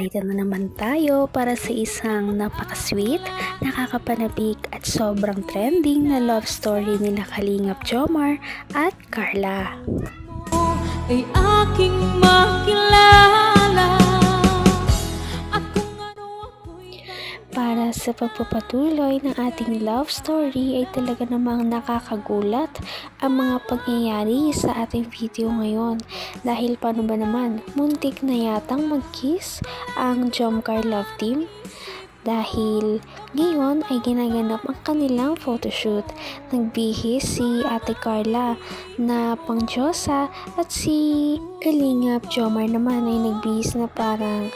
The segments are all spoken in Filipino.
narito na naman tayo para sa isang napaka-sweet, nakakapanabik at sobrang trending na love story nila Kalingap Jomar at Carla. Ay aking makilala. Para sa pagpapatuloy ng ating love story ay talaga namang nakakagulat ang mga pangyayari sa ating video ngayon. Dahil paano ba naman, muntik na yatang mag-kiss ang Jomcar Love Team. Dahil ngayon ay ginaganap ang kanilang photoshoot. Nagbihis si Ate Carla na pangdiyosa at si Kalingap Jomar naman ay nagbihis na parang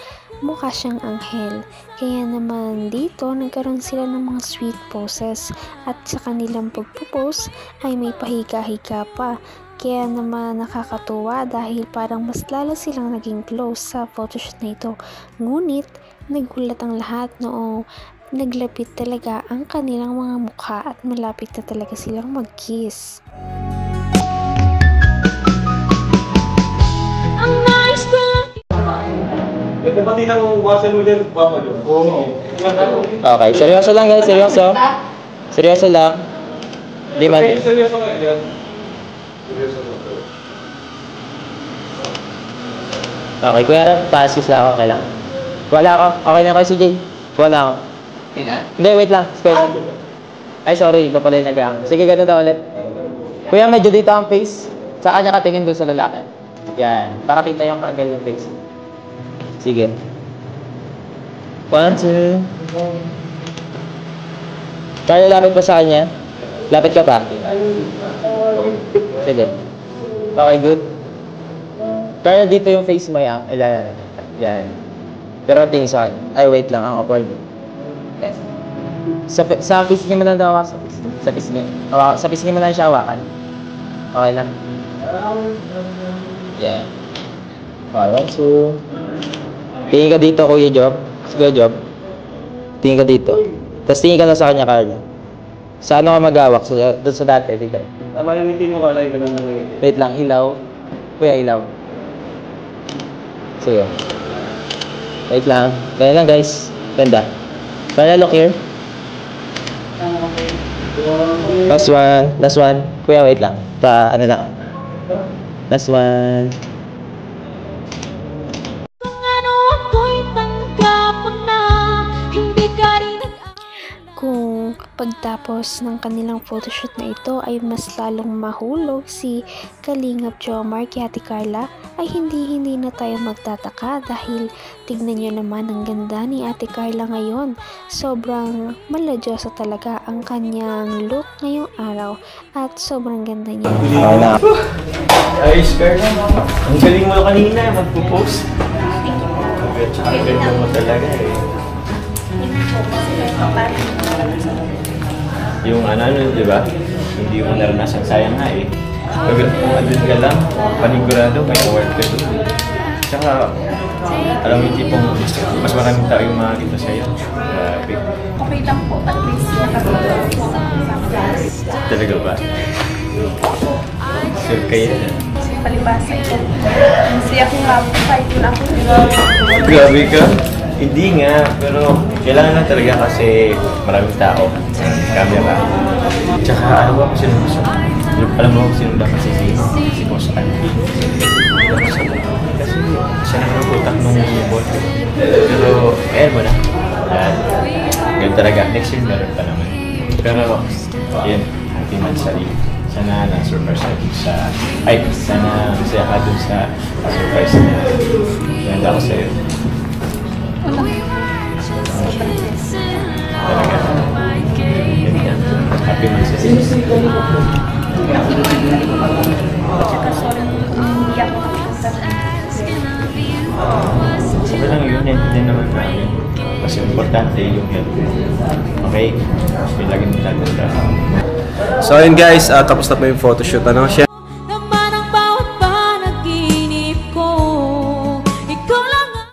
mukha siyang anghel. Kaya naman dito nagkaroon sila ng mga sweet poses at sa kanilang pagpo-pose ay may pahiga-higa pa. Kaya naman nakakatuwa dahil parang mas lalo silang naging close sa photoshoot na ito. Ngunit nagulat ang lahat noong naglapit talaga ang kanilang mga mukha at malapit na talaga silang mag-kiss. Okay, seryoso lang guys, seryoso. Seryoso lang. Di man. Seryoso ka yan. Okay, kuya, pass lang ako, okay lang. Wala ako, okay na kayo si Jay. Wala ako. Hindi, wait lang. Ay, sorry, iba pala yung nag-aang. Sige, ganun na ulit. Kuya, medyo dito ang face. Sa kanya katingin doon sa lalaki. Yan, para kita yung kagal yung face. Sige. 1, 2. Kaya lapit pa sa kanya? Lapit ka pa? Sige. Okay, good. Kaya dito yung face mo yan. Yan. Pero tingin sa akin. Ay, wait lang. Ang awkward. Sa pisngi mo lang daw ako. Sa pisngi. Sa pisngi mo lang siya hawakan. Okay lang. Yeah. Okay, 1, 2. Tingin ka dito, Kuya Job. Kuya Job. Tingin ka dito. Tapos tingin ka na sa kanya, Carla. Sa ano ka mag-awak? Doon sa dati, dito. Malamitin mo ka lang yung ganun. Wait lang, ilaw. Kuya, ilaw. Sige. Wait lang. Kaya lang, guys. Ganda. Kaya look here. Last one. Last one. Kuya, wait lang. Ano lang. Last one. Kung pagtapos ng kanilang photoshoot na ito ay mas lalong mahulog si Kalingap Jomar kay Ate Carla, ay hindi na tayo magtataka dahil tignan nyo naman ang ganda ni Ate Carla ngayon. Sobrang maladyosa talaga ang kanyang look ngayong araw at sobrang ganda niya. Ayos, Carla. Ang galing mo kanina, magpo-post. Ang ganda mo talaga eh. Yung di ba? Hindi mo naranasan, sayang nga eh. Pag andun ka lang, panigurado, may award ka doon. Tsaka, alam mo yung tipong mas maraming tao yung makakita sa'yo. Grabe. Okay lang po, at least nakatulog po sa class. Talaga ba? Sure kayo na. Palibasa ito. Masaya kong labo kahit wala ko. Grabe ka? Hindi nga, pero kailangan lang talaga kasi maraming tao. Camera. Tsaka ano ba kung sino gusto? Alam mo kung sino dapat si Boss Andy. Kasi siya naman ang utak nung ball. Pero, ayan mo na. Yan. Ganun talaga. Next year meron pa naman. Pero, yun. Happy Mansari. Sana na-surprise ka dun sa... Ay, sana masaya ka dun sa surprise na ganda ko sa'yo. Talaga. Happy Mansari. Tsaka sorry, hindi ako nakita. Sabi lang yun, hindi naman namin. Kasi importante yung health. Okay? May lagi mo tatanda. So ayun guys, tapos na po yung photoshoot. Naman ang bawat panaginip ko. Ikaw lang ang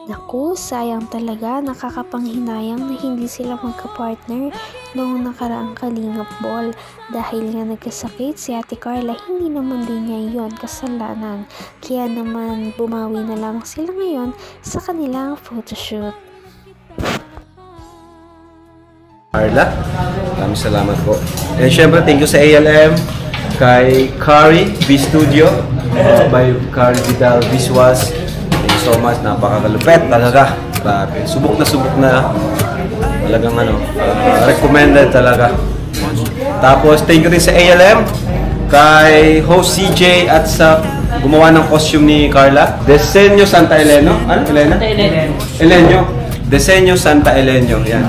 Naku, Naku, sayang talaga, nakakapanghinayang na hindi sila magka-partner noong nakaraang Kalingap Ball. Dahil nga nagkasakit si Ate Carla, hindi naman din niya yon kasalanan. Kaya naman bumawi na lang sila ngayon sa kanilang photoshoot. Carla, maraming salamat po. And syempre, thank you sa ALM, kay Kari V Studio, by Kari Vidal Visuals. Thank you so much, napakakalupet talaga. Grabe, subok na. Talagang recommended talaga. Tapos, thank you rin sa ALM, kay host CJ at sa gumawa ng costume ni Carla. Desenyo Santa Eleno. Ano? Elena? Elenio. Desenyo Santa Elenio. Yan.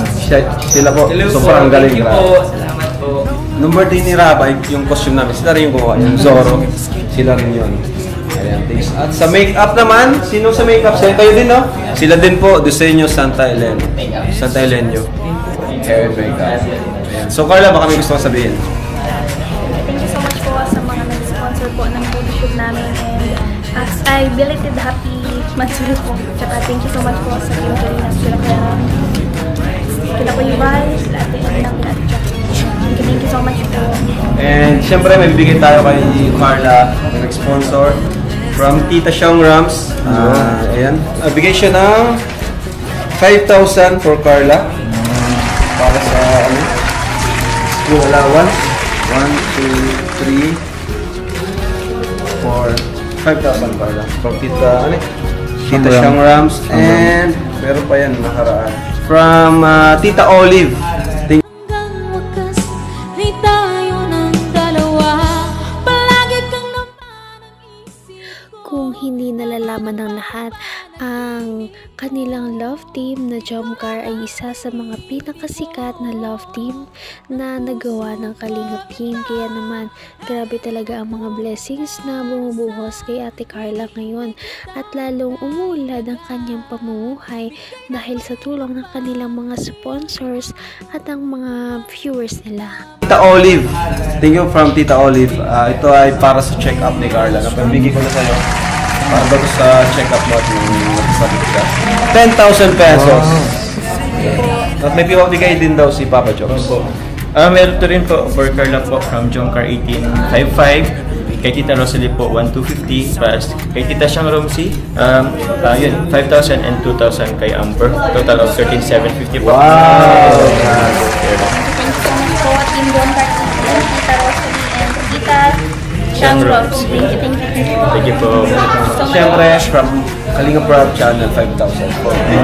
Sila po. Sobrang galing. Salamat po. Nung birthday ni Rabay, yung costume namin, sila rin yung gumawa. Yung Zorro. Sila rin yun. Ayan, thanks. At sa makeup naman, sino sa makeup? Kayo din, no? Sila din po, Desenyo Santa Eleno. Santa Elenio. Hair makeup. Ayan. So Carla, baka may gusto kong sabihin. Thank you so much po sa mga nag-sponsor po ng photoshoot namin, and I belated happy Matsuri po. Tsaka thank you so much po sa Team Kalingap, sila Kuya Ibai, sila Ate Elena, sila Ate Jackie. Thank you so much po. And syempre, may bibigay tayo kay Carla, nag-sponsor from Tita Xiang Rams. Ayan. Bigay siya ng 5,000 for Carla. Para sa school allowance. 1, 2, 3, 4, 5,000 Carla. From Tita Xiang Rams. And pero pa yan nakaraan. From Tita Olive. Hanggang wakas ay tayo ng dalawa. Palagi kang naman ang isip ko. Kung hindi nalalaman ng lahat, ang kanilang love team na Jomcar ay isa sa mga pinakasikat na love team na nagawa ng Kalingap team. Kaya naman, grabe talaga ang mga blessings na bumubuhos kay Ate Carla ngayon, at lalong umuulad ang kanyang pamumuhay dahil sa tulong ng kanilang mga sponsors at ang mga viewers nila. Tita Olive. Thank you from Tita Olive. Ito ay para sa check-up ni Carla. Napabigay ko na sa'yo. Para ba ito sa check-up mo at yung nagsasabi ka? 10,000 pesos. At may pibigay din daw si Papa Jobs. Meron to rin po for Carla po from Jomcar 1855. Kay Tita Rosalie po 1,250. Kay Tita Xiang Romsi, yun, 5,000 and 2,000 kay Amber. Total of 13,750 po. Wow! Thank you so much po, Team Jomcar, Tita Rosalie, and Tita Xiang Rams. Thank you. Thank you po. So much. Siyempre, from Kalingap Rob Channel, 5,000 po. Thank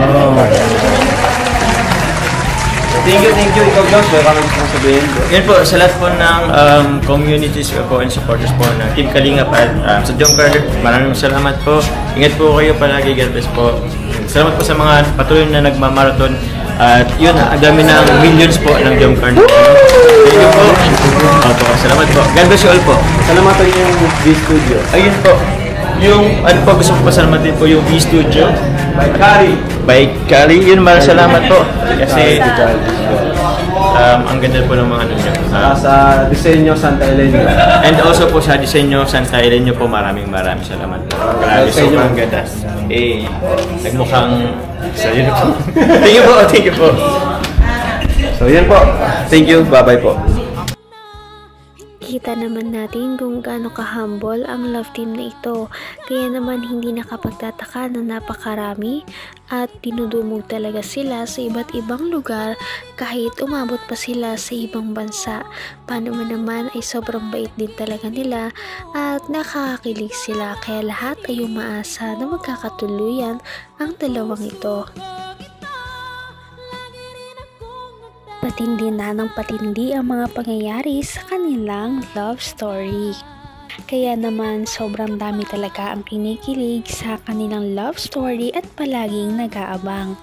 you. Ikaw, Josh, wala kang gusto sabihin. Yan po, sa lahat po ng communities po and supporters po ng Team Kalingap at sa Jomcar, maraming salamat po. Ingat po kayo palagi, God bless po. Salamat po sa mga patuloy na nagmamarathon. At yun, ang dami ng millions po ng Jomcar. Thank you po. Salamat po. God bless you all po. Salamatan niyo yung V-Studio. Ayun po. Yung, ano po, gusto ko pasalamat din po yung V-Studio. By Kari. By Kari. Yun, maraming salamat po. Kasi, ang ganda po ng mga ano nyo. Sa Desenyo Santa Elena. And also po sa Disenyo Santa Elena po, maraming salamat po. Grabe, sobrang ganda. Nagmukhang sa yun po. Thank you po. So yan po. Thank you. Bye-bye po. Kita naman natin kung gaano ka-humble ang love team na ito. Kaya naman hindi nakapagtataka na napakarami at dinudumog talaga sila sa iba't ibang lugar kahit umabot pa sila sa ibang bansa. Paano man naman ay sobrang bait din talaga nila at nakakakilig sila, kaya lahat ay umaasa na magkakatuluyan ang dalawang ito. Patindi na ng patindi ang mga pangyayari sa kanilang love story. Kaya naman sobrang dami talaga ang kinikilig sa kanilang love story at palaging nag-aabang.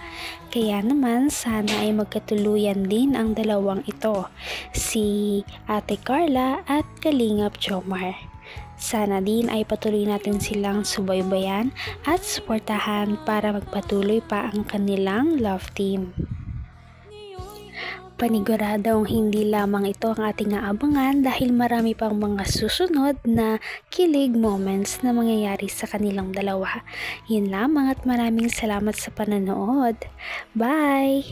Kaya naman sana ay magkatuluyan din ang dalawang ito, si Ate Carla at Kalingap Jomar. Sana din ay patuloy natin silang subaybayan at suportahan para magpatuloy pa ang kanilang love team. Paniguradong hindi lamang ito ang ating aabangan dahil marami pang mga susunod na kilig moments na mangyayari sa kanilang dalawa. Yun lamang at maraming salamat sa panonood. Bye!